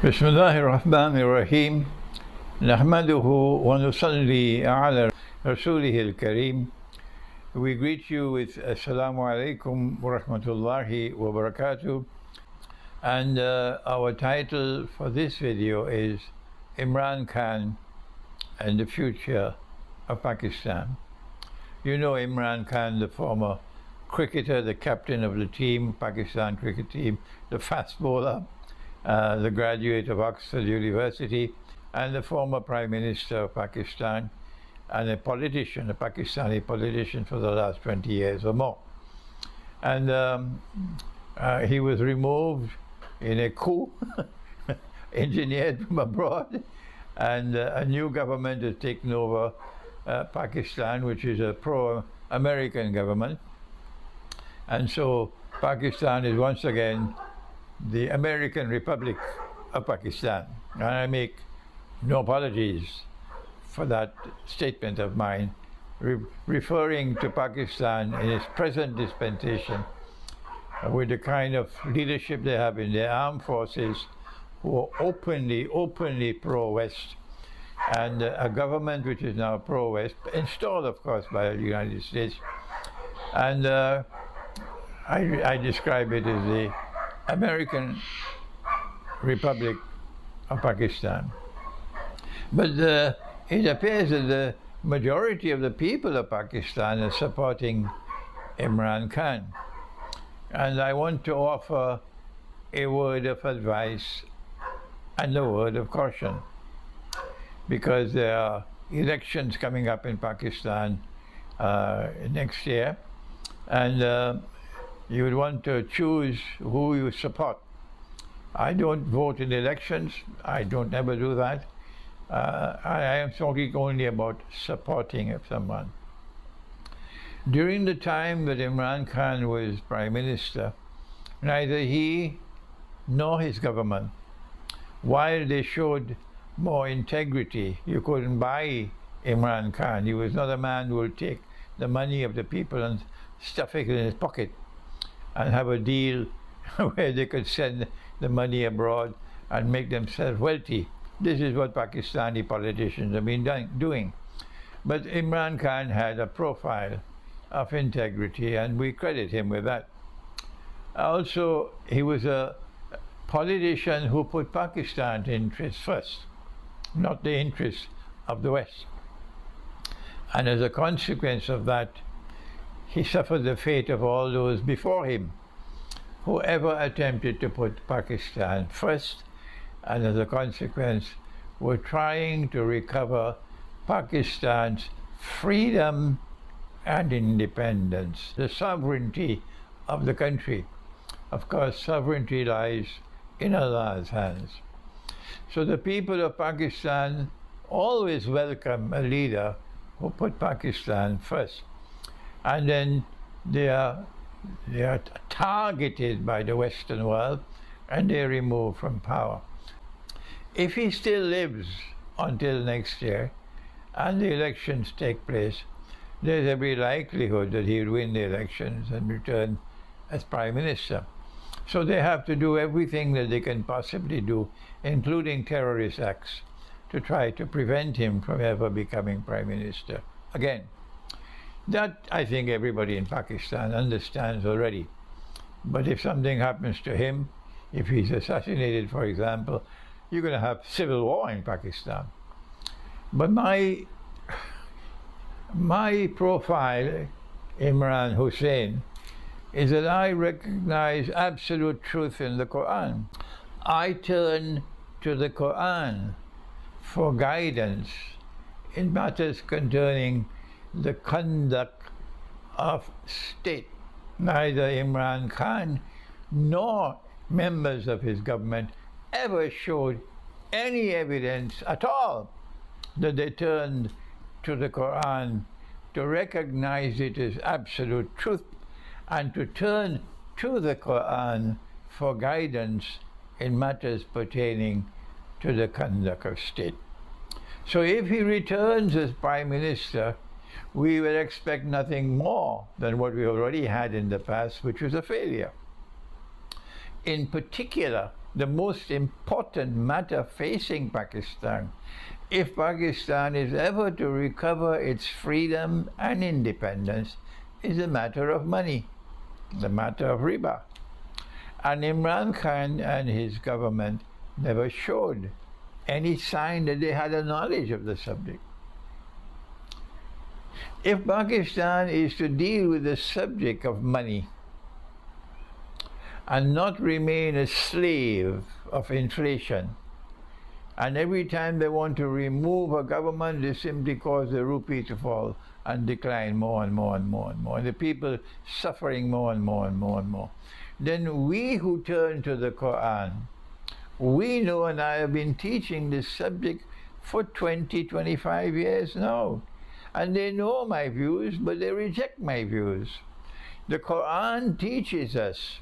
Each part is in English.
بسم الله الرحمن الرحيم نحمده ونصلي على رسوله الكريم. We greet you with Assalamu alaikum wa rahmatullahi wa barakatuh. And our title for this video is Imran Khan and the Future of Pakistan. You know Imran Khan, the former cricketer, the captain of the team, Pakistan cricket team, the fast bowler, the graduate of Oxford University, and the former Prime Minister of Pakistan, and a politician, a Pakistani politician for the last 20 years or more. And he was removed in a coup, engineered from abroad, and a new government has taken over Pakistan, which is a pro-American government. And so Pakistan is once again the American Republic of Pakistan. And I make no apologies for that statement of mine, referring to Pakistan in its present dispensation with the kind of leadership they have in their armed forces, who are openly pro-West, and a government which is now pro-West, installed of course by the United States. And I describe it as the American Republic of Pakistan. But it appears that the majority of the people of Pakistan are supporting Imran Khan. And I want to offer a word of advice and a word of caution, because there are elections coming up in Pakistan next year, and you would want to choose who you support. I don't vote in elections. I don't ever do that. I am talking only about supporting someone. During the time that Imran Khan was Prime Minister, neither he nor his government, while they showed more integrity, you couldn't buy Imran Khan. He was not a man who will take the money of the people and stuff it in his pocket and have a deal where they could send the money abroad and make themselves wealthy. This is what Pakistani politicians have been doing. But Imran Khan had a profile of integrity, and we credit him with that. Also, he was a politician who put Pakistan's interests first, not the interests of the West. And as a consequence of that, he suffered the fate of all those before him who ever attempted to put Pakistan first, and as a consequence were trying to recover Pakistan's freedom and independence, the sovereignty of the country. Of course, sovereignty lies in Allah's hands. So the people of Pakistan always welcome a leader who put Pakistan first. And then they are targeted by the Western world, and they are removed from power. If he still lives until next year and the elections take place, there's every likelihood that he will win the elections and return as Prime Minister. So they have to do everything that they can possibly do, including terrorist acts, to try to prevent him from ever becoming Prime Minister again. That, I think, everybody in Pakistan understands already. But if something happens to him, if he's assassinated, for example, you're going to have civil war in Pakistan. But my profile, Imran Hosein, is that I recognize absolute truth in the Quran. I turn to the Quran for guidance in matters concerning the conduct of state. Neither Imran Khan nor members of his government ever showed any evidence at all that they turned to the Quran to recognize it as absolute truth and to turn to the Quran for guidance in matters pertaining to the conduct of state. So if he returns as Prime Minister, we will expect nothing more than what we already had in the past, which was a failure. In particular, the most important matter facing Pakistan, if Pakistan is ever to recover its freedom and independence, is a matter of money, the matter of riba. And Imran Khan and his government never showed any sign that they had a knowledge of the subject. If Pakistan is to deal with the subject of money and not remain a slave of inflation, and every time they want to remove a government, they simply cause the rupee to fall and decline more and more and more and more, and the people suffering more and more and more and more, then we who turn to the Quran, we know, and I have been teaching this subject for 20-25 years now, and they know my views, but they reject my views. The Quran teaches us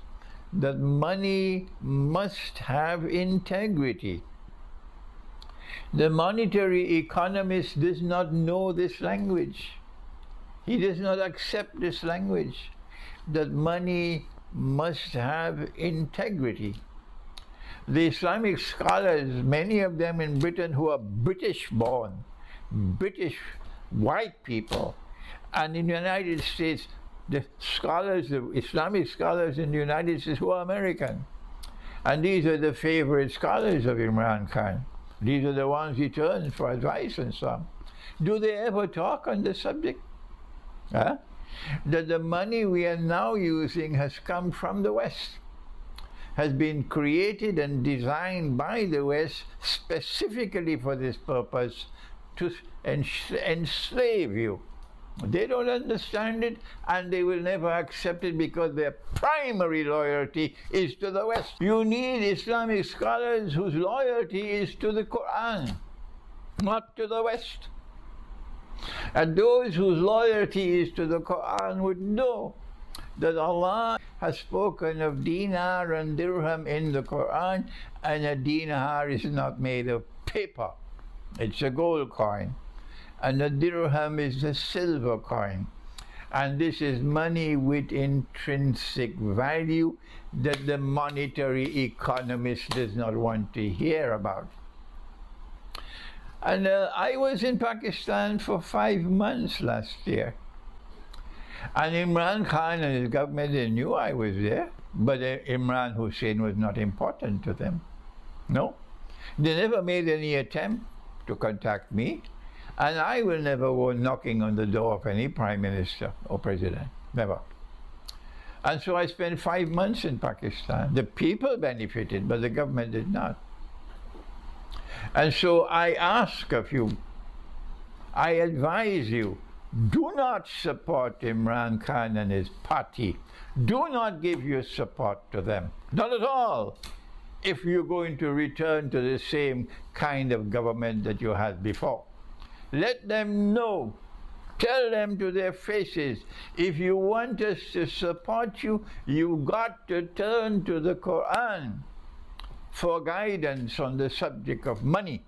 that money must have integrity. The monetary economist does not know this language. He does not accept this language, that money must have integrity. The Islamic scholars, many of them in Britain who are British born, British white people, and in the United States, the scholars, the Islamic scholars in the United States who are American. And these are the favorite scholars of Imran Khan. These are the ones he turns for advice and so on. Do they ever talk on the subject? Huh? That the money we are now using has come from the West, has been created and designed by the West specifically for this purpose, to enslave you. They don't understand it, and they will never accept it because their primary loyalty is to the West. You need Islamic scholars whose loyalty is to the Quran, not to the West. And those whose loyalty is to the Quran would know that Allah has spoken of dinar and dirham in the Quran, and a dinar is not made of paper. It's a gold coin. And a dirham is a silver coin. And this is money with intrinsic value that the monetary economist does not want to hear about. And I was in Pakistan for 5 months last year. And Imran Khan and his government, they knew I was there, but Imran Hosein was not important to them. No. They never made any attempt to contact me. And I will never go knocking on the door of any prime minister or president. Never. And so I spent 5 months in Pakistan. The people benefited, but the government did not. And so I ask of you, I advise you, do not support Imran Khan and his party. Do not give your support to them. Not at all. If you're going to return to the same kind of government that you had before. Let them know, tell them to their faces, if you want us to support you, you've got to turn to the Quran for guidance on the subject of money.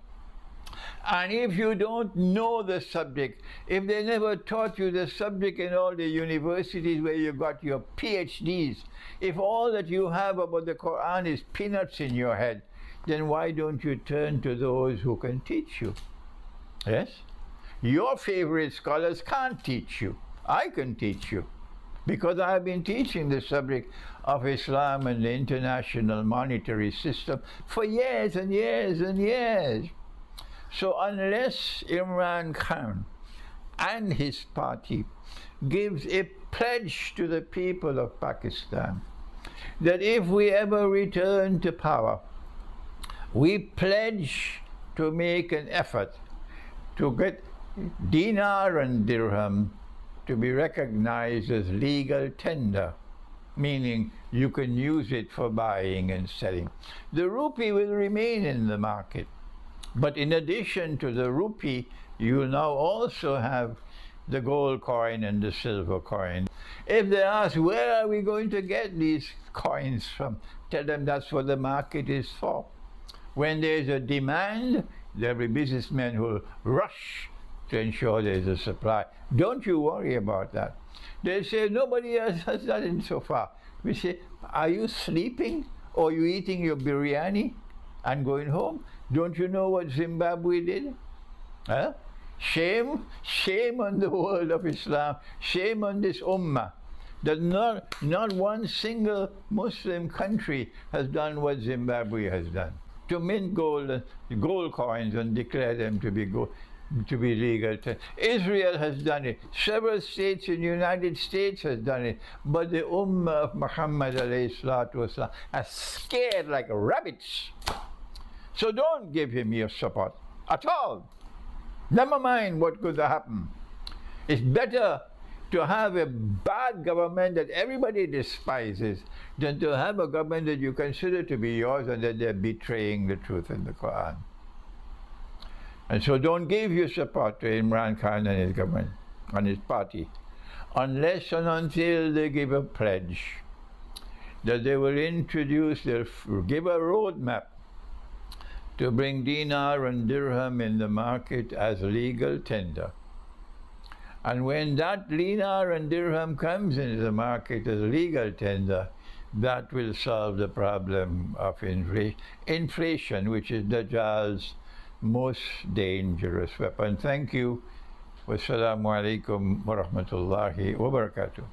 And if you don't know the subject, if they never taught you the subject in all the universities where you got your PhDs, if all that you have about the Quran is peanuts in your head, then why don't you turn to those who can teach you? Yes? Your favorite scholars can't teach you. I can teach you, because I have been teaching the subject of Islam and the international monetary system for years and years and years. So unless Imran Khan and his party gives a pledge to the people of Pakistan that if we ever return to power, we pledge to make an effort to get dinar and dirham to be recognized as legal tender, meaning you can use it for buying and selling. The rupee will remain in the market, but in addition to the rupee, you will now also have the gold coin and the silver coin. If they ask, where are we going to get these coins from? Tell them that's what the market is for. When there's a demand, there'll be businessmen who will rush to ensure there's a supply. Don't you worry about that. They say, nobody else has done it so far. We say, are you sleeping Or you eating your biryani and going home? Don't you know what Zimbabwe did? Huh? Shame on the world of Islam, shame on this ummah, that not one single Muslim country has done what Zimbabwe has done, to mint gold coins and declare them to be legal. Israel has done it. Several states in the United States has done it. But the ummah of Muhammad alayhi salatu wasalam are scared like rabbits. So don't give him your support at all. Never mind what could happen. It's better to have a bad government that everybody despises than to have a government that you consider to be yours and that they're betraying the truth in the Quran. And so don't give your support to Imran Khan and his government and his party unless and until they give a pledge that they will give a roadmap to bring dinar and dirham in the market as legal tender. And when that dinar and dirham comes into the market as legal tender, that will solve the problem of inflation, which is Dajjal's most dangerous weapon. Thank you. Wassalamu alaikum wa rahmatullahi wa barakatuh.